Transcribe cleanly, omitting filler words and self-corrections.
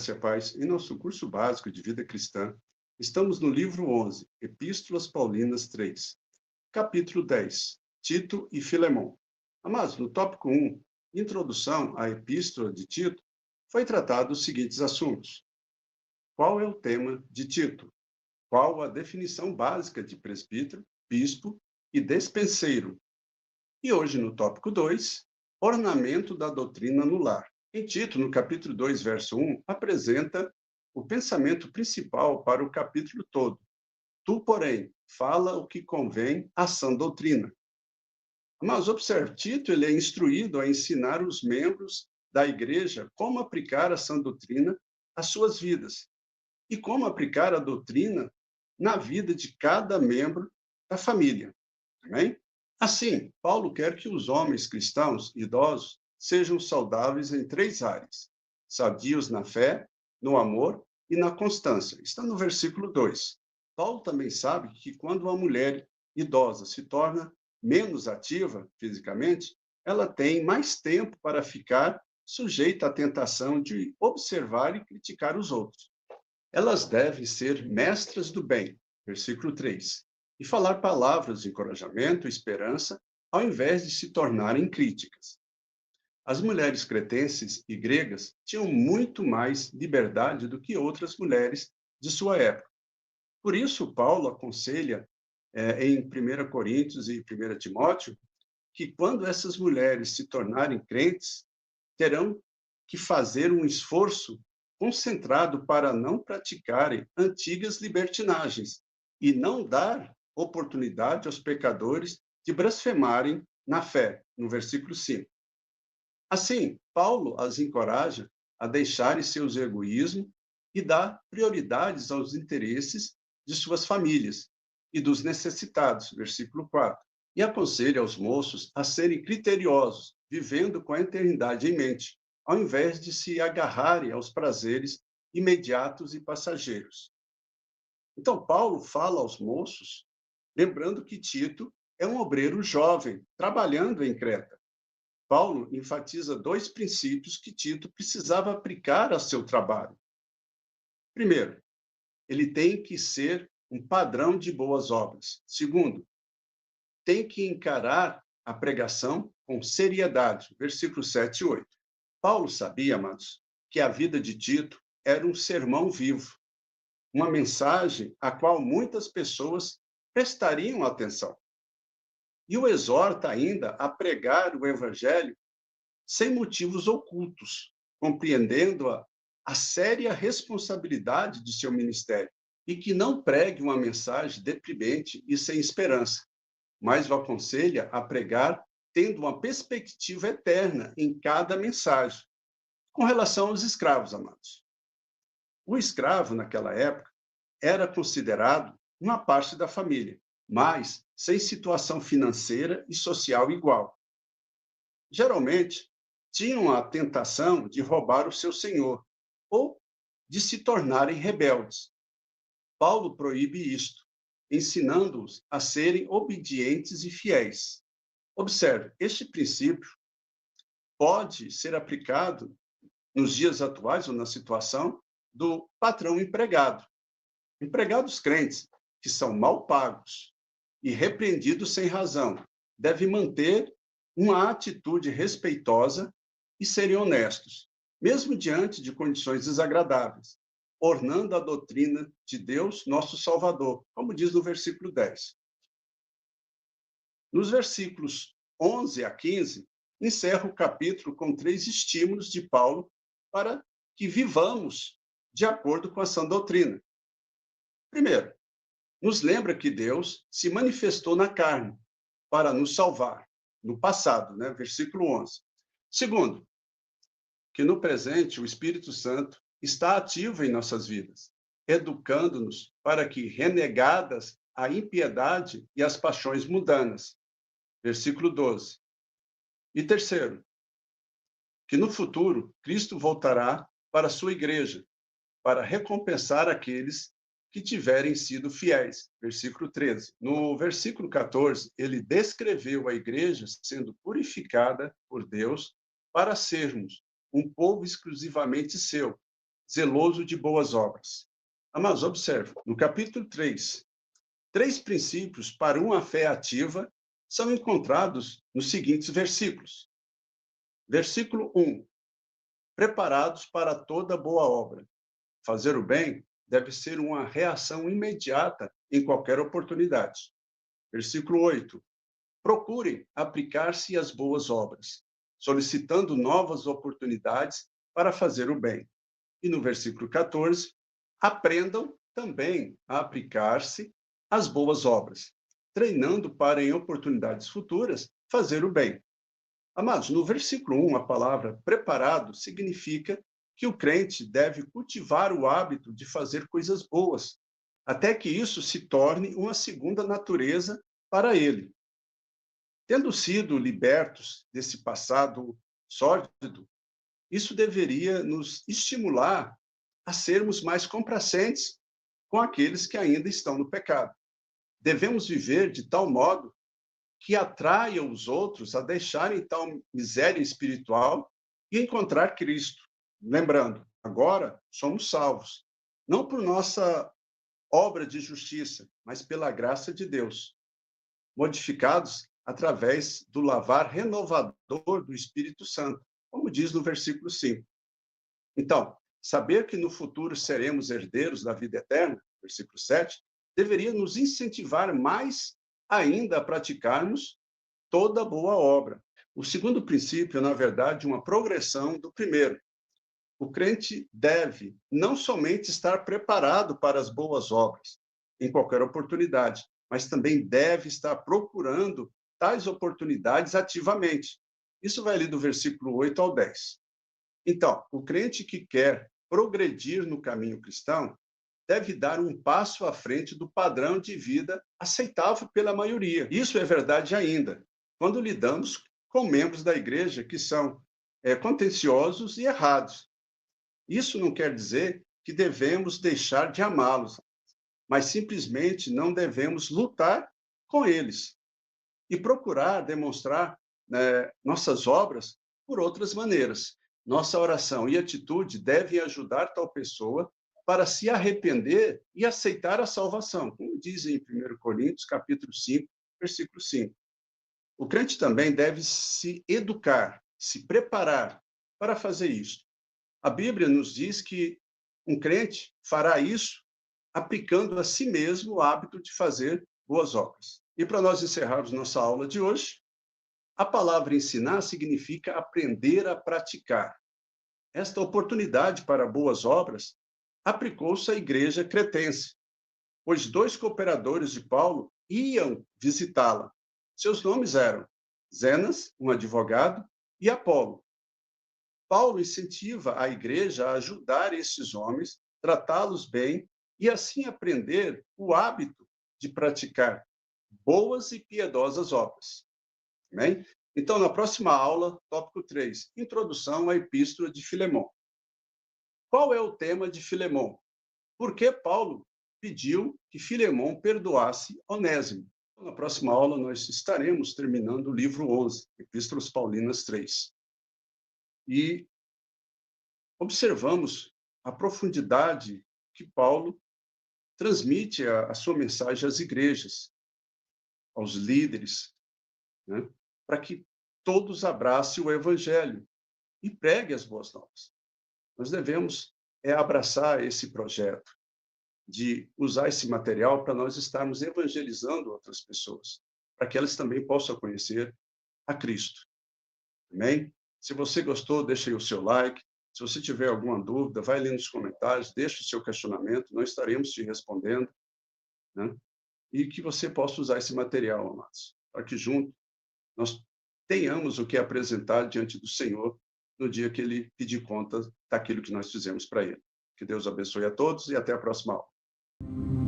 graça e a paz. Em nosso curso básico de vida cristã, estamos no livro 11, Epístolas Paulinas 3, capítulo 10, Tito e Filemão. Amados, no tópico 1, introdução à Epístola de Tito, foi tratado os seguintes assuntos. Qual é o tema de Tito? Qual a definição básica de presbítero, bispo e despenseiro? E hoje, no tópico 2, ornamento da doutrina no lar. Em Tito, no capítulo 2, verso 1, apresenta o pensamento principal para o capítulo todo. Tu, porém, fala o que convém à sã doutrina. Mas observe, Tito ele é instruído a ensinar os membros da igreja como aplicar a sã doutrina às suas vidas e como aplicar a doutrina na vida de cada membro da família. Amém? Assim, Paulo quer que os homens cristãos idosos sejam saudáveis em 3 áreas: sadios na fé, no amor e na constância. Está no versículo 2. Paulo também sabe que quando uma mulher idosa se torna menos ativa fisicamente, ela tem mais tempo para ficar sujeita à tentação de observar e criticar os outros. Elas devem ser mestras do bem, versículo 3, e falar palavras de encorajamento e esperança, ao invés de se tornarem críticas. As mulheres cretenses e gregas tinham muito mais liberdade do que outras mulheres de sua época. Por isso, Paulo aconselha em 1 Coríntios e 1 Timóteo que quando essas mulheres se tornarem crentes, terão que fazer um esforço concentrado para não praticarem antigas libertinagens e não dar oportunidade aos pecadores de blasfemarem na fé, no versículo 5. Assim, Paulo as encoraja a deixarem seus egoísmos e dar prioridades aos interesses de suas famílias e dos necessitados, versículo 4. E aconselha aos moços a serem criteriosos, vivendo com a eternidade em mente, ao invés de se agarrarem aos prazeres imediatos e passageiros. Então, Paulo fala aos moços, lembrando que Tito é um obreiro jovem, trabalhando em Creta. Paulo enfatiza 2 princípios que Tito precisava aplicar ao seu trabalho. Primeiro, ele tem que ser um padrão de boas obras. Segundo, tem que encarar a pregação com seriedade. Versículos 7 e 8. Paulo sabia, amados, que a vida de Tito era um sermão vivo, uma mensagem a qual muitas pessoas prestariam atenção. E o exorta ainda a pregar o evangelho sem motivos ocultos, compreendendo a séria responsabilidade de seu ministério, e que não pregue uma mensagem deprimente e sem esperança, mas o aconselha a pregar tendo uma perspectiva eterna em cada mensagem. Com relação aos escravos, amados. O escravo, naquela época, era considerado uma parte da família, mas sem situação financeira e social igual. Geralmente, tinham a tentação de roubar o seu senhor ou de se tornarem rebeldes. Paulo proíbe isto, ensinando-os a serem obedientes e fiéis. Observe, este princípio pode ser aplicado nos dias atuais ou na situação do patrão empregado. Empregados crentes que são mal pagos e repreendidos sem razão devem manter uma atitude respeitosa e serem honestos, mesmo diante de condições desagradáveis, ornando a doutrina de Deus, nosso Salvador, como diz no versículo 10. Nos versículos 11 a 15, encerra o capítulo com 3 estímulos de Paulo para que vivamos de acordo com a sã doutrina. Primeiro, nos lembra que Deus se manifestou na carne para nos salvar, no passado, né? Versículo 11. Segundo, que no presente o Espírito Santo está ativo em nossas vidas, educando-nos para que, renegadas a impiedade e as paixões mundanas. Versículo 12. E terceiro, que no futuro Cristo voltará para a sua igreja, para recompensar aqueles que tiverem sido fiéis. Versículo 13. No versículo 14, ele descreveu a igreja sendo purificada por Deus para sermos um povo exclusivamente seu, zeloso de boas obras. Mas observe, no capítulo 3, 3 princípios para uma fé ativa são encontrados nos seguintes versículos. Versículo 1. Preparados para toda boa obra. Fazer o bem deve ser uma reação imediata em qualquer oportunidade. Versículo 8. Procurem aplicar-se às boas obras, solicitando novas oportunidades para fazer o bem. E no versículo 14, aprendam também a aplicar-se às boas obras, treinando para, em oportunidades futuras, fazer o bem. Amados, no versículo 1, a palavra preparado significa que o crente deve cultivar o hábito de fazer coisas boas, até que isso se torne uma segunda natureza para ele. Tendo sido libertos desse passado sórdido, isso deveria nos estimular a sermos mais complacentes com aqueles que ainda estão no pecado. Devemos viver de tal modo que atraia os outros a deixarem tal miséria espiritual e encontrar Cristo. Lembrando, agora somos salvos, não por nossa obra de justiça, mas pela graça de Deus, modificados através do lavar renovador do Espírito Santo, como diz no versículo 5. Então, saber que no futuro seremos herdeiros da vida eterna, versículo 7, deveria nos incentivar mais ainda a praticarmos toda boa obra. O segundo princípio é, na verdade, uma progressão do primeiro. O crente deve não somente estar preparado para as boas obras, em qualquer oportunidade, mas também deve estar procurando tais oportunidades ativamente. Isso vai ali do versículo 8 ao 10. Então, o crente que quer progredir no caminho cristão deve dar um passo à frente do padrão de vida aceitável pela maioria. Isso é verdade ainda quando lidamos com membros da igreja que são contenciosos e errados. Isso não quer dizer que devemos deixar de amá-los, mas simplesmente não devemos lutar com eles e procurar demonstrar nossas obras por outras maneiras. Nossa oração e atitude devem ajudar tal pessoa para se arrepender e aceitar a salvação, como diz em 1 Coríntios, capítulo 5, versículo 5. O crente também deve se educar, se preparar para fazer isso. A Bíblia nos diz que um crente fará isso aplicando a si mesmo o hábito de fazer boas obras. E para nós encerrarmos nossa aula de hoje, a palavra ensinar significa aprender a praticar. Esta oportunidade para boas obras aplicou-se à igreja cretense, pois 2 cooperadores de Paulo iam visitá-la. Seus nomes eram Zenas, um advogado, e Apolo. Paulo incentiva a igreja a ajudar esses homens, tratá-los bem e assim aprender o hábito de praticar boas e piedosas obras. Amém? Então, na próxima aula, tópico 3, Introdução à Epístola de Filemão. Qual é o tema de Filemão? Por que Paulo pediu que Filemão perdoasse Onésimo? Então, na próxima aula, nós estaremos terminando o livro 11, Epístolas Paulinas 3. E observamos a profundidade que Paulo transmite a sua mensagem às igrejas, aos líderes, né? Para que todos abracem o evangelho e preguem as boas novas. Nós devemos abraçar esse projeto de usar esse material para nós estarmos evangelizando outras pessoas, para que elas também possam conhecer a Cristo. Amém? Se você gostou, deixa aí o seu like. Se você tiver alguma dúvida, vai ali nos comentários, deixa o seu questionamento, nós estaremos te respondendo, né? E que você possa usar esse material, amados, para que junto nós tenhamos o que apresentar diante do Senhor no dia que Ele pedir conta daquilo que nós fizemos para Ele. Que Deus abençoe a todos e até a próxima aula.